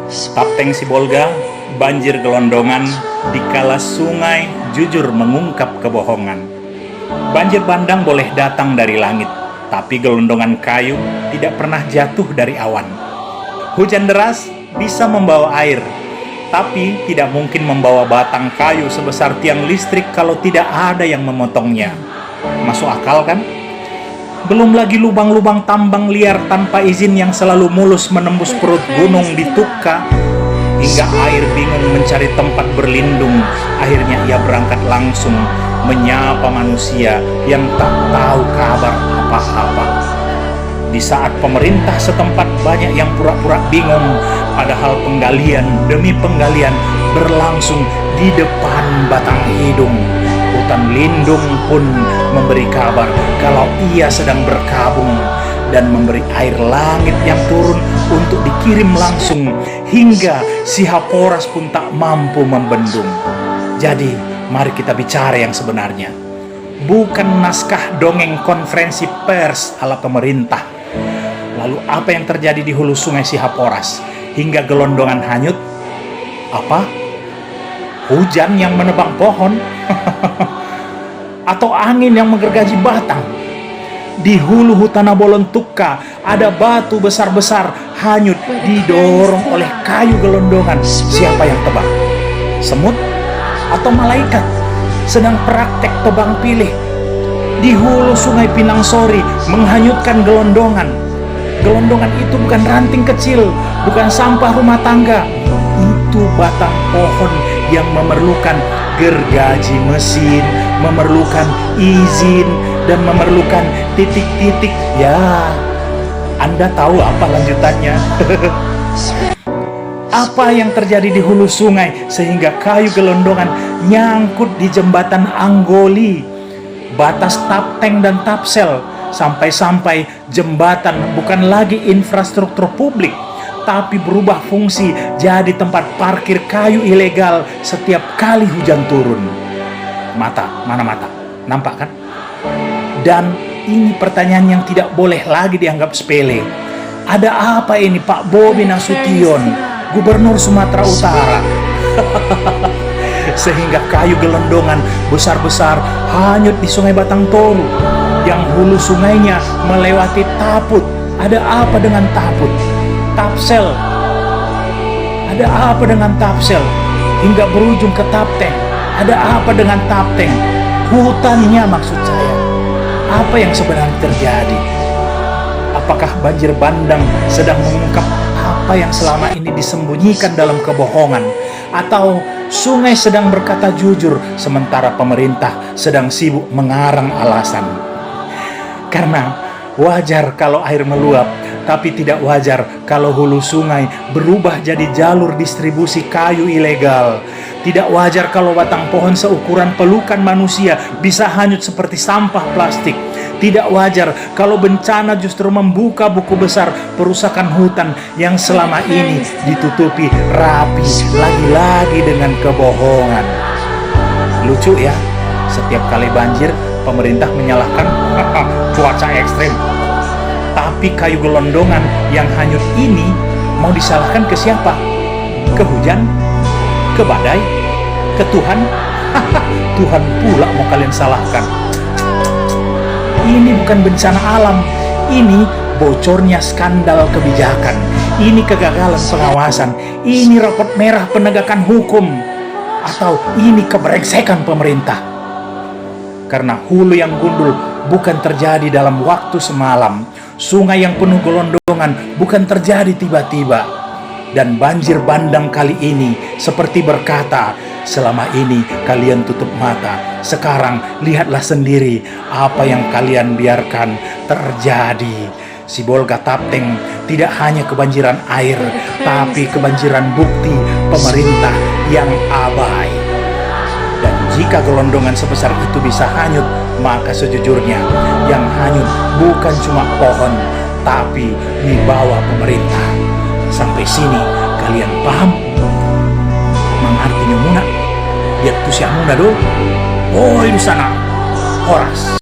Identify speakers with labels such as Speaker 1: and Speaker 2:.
Speaker 1: Kapten Sibolga, banjir gelondongan, dikala sungai jujur mengungkap kebohongan. Banjir bandang boleh datang dari langit, tapi gelondongan kayu tidak pernah jatuh dari awan. Hujan deras bisa membawa air, tapi tidak mungkin membawa batang kayu sebesar tiang listrik kalau tidak ada yang memotongnya. Masuk akal kan? Belum lagi lubang-lubang tambang liar tanpa izin yang selalu mulus menembus perut gunung di Tukka, hingga air bingung mencari tempat berlindung. Akhirnya ia berangkat langsung menyapa manusia yang tak tahu kabar apa-apa. Di saat pemerintah setempat banyak yang pura-pura bingung, padahal penggalian demi penggalian berlangsung di depan batang hidung. Hutan lindung pun memberi kabar kalau ia sedang berkabung dan memberi air langit yang turun untuk dikirim langsung, hingga si Haporas pun tak mampu membendung. Jadi, mari kita bicara yang sebenarnya. Bukan naskah dongeng konferensi pers ala pemerintah. Lalu apa yang terjadi di hulu sungai si Haporas hingga gelondongan hanyut? Apa? Hujan yang menebang pohon? Atau angin yang menggergaji batang? Di hulu Hutana Bolon Tukka ada batu besar-besar hanyut didorong oleh kayu gelondongan. Siapa yang tebang? Semut atau malaikat sedang praktek tebang pilih? Di hulu sungai Pinang Sori menghanyutkan gelondongan. Gelondongan itu bukan ranting kecil, bukan sampah rumah tangga. Itu batang pohon yang memerlukan gergaji mesin, memerlukan izin, dan memerlukan titik-titik. Ya, Anda tahu apa lanjutannya? Apa yang terjadi di hulu sungai sehingga kayu gelondongan nyangkut di jembatan Anggoli, batas Tapteng dan Tapsel, sampai-sampai jembatan bukan lagi infrastruktur publik, tapi berubah fungsi jadi tempat parkir kayu ilegal setiap kali hujan turun. Mana mata? Nampak kan? Dan ini pertanyaan yang tidak boleh lagi dianggap sepele. Ada apa ini Pak Bobi Nasution, Gubernur Sumatera Utara? Sehingga kayu gelondongan besar-besar hanyut di Sungai Batang Toru yang hulu sungainya melewati Taput. Ada apa dengan Taput? Tapsel. Ada apa dengan Tapsel? Hingga berujung ke Tapteng. Ada apa dengan Tapteng? Hutannya maksud saya. Apa yang sebenarnya terjadi? Apakah banjir bandang sedang mengungkap apa yang selama ini disembunyikan dalam kebohongan? Atau sungai sedang berkata jujur sementara pemerintah sedang sibuk mengarang alasan? Karena wajar kalau air meluap, tapi tidak wajar kalau hulu sungai berubah jadi jalur distribusi kayu ilegal. Tidak wajar kalau batang pohon seukuran pelukan manusia bisa hanyut seperti sampah plastik. Tidak wajar kalau bencana justru membuka buku besar perusakan hutan yang selama ini ditutupi rapi lagi-lagi dengan kebohongan. Lucu ya, setiap kali banjir pemerintah menyalahkan cuaca ekstrim. Tapi kayu gelondongan yang hanyut ini mau disalahkan ke siapa? Ke hujan? Ke badai? Ke Tuhan? Tuhan pula mau kalian salahkan. Ini bukan bencana alam. Ini bocornya skandal kebijakan. Ini kegagalan pengawasan. Ini rapot merah penegakan hukum. Atau ini kebrengsekan pemerintah. Karena hulu yang gundul bukan terjadi dalam waktu semalam. Sungai yang penuh gelondongan bukan terjadi tiba-tiba. Dan banjir bandang kali ini seperti berkata, selama ini kalian tutup mata. Sekarang lihatlah sendiri apa yang kalian biarkan terjadi. Sibolga Tapteng tidak hanya kebanjiran air, tapi kebanjiran bukti pemerintah yang abai. Dan jika gelondongan sebesar itu bisa hanyut, maka sejujurnya yang hanyut bukan cuma pohon, tapi wibawa pemerintah. Sampai sini kalian paham? Mengartinya muna, biar tuh si amuna do. Oh, di sana, Horas.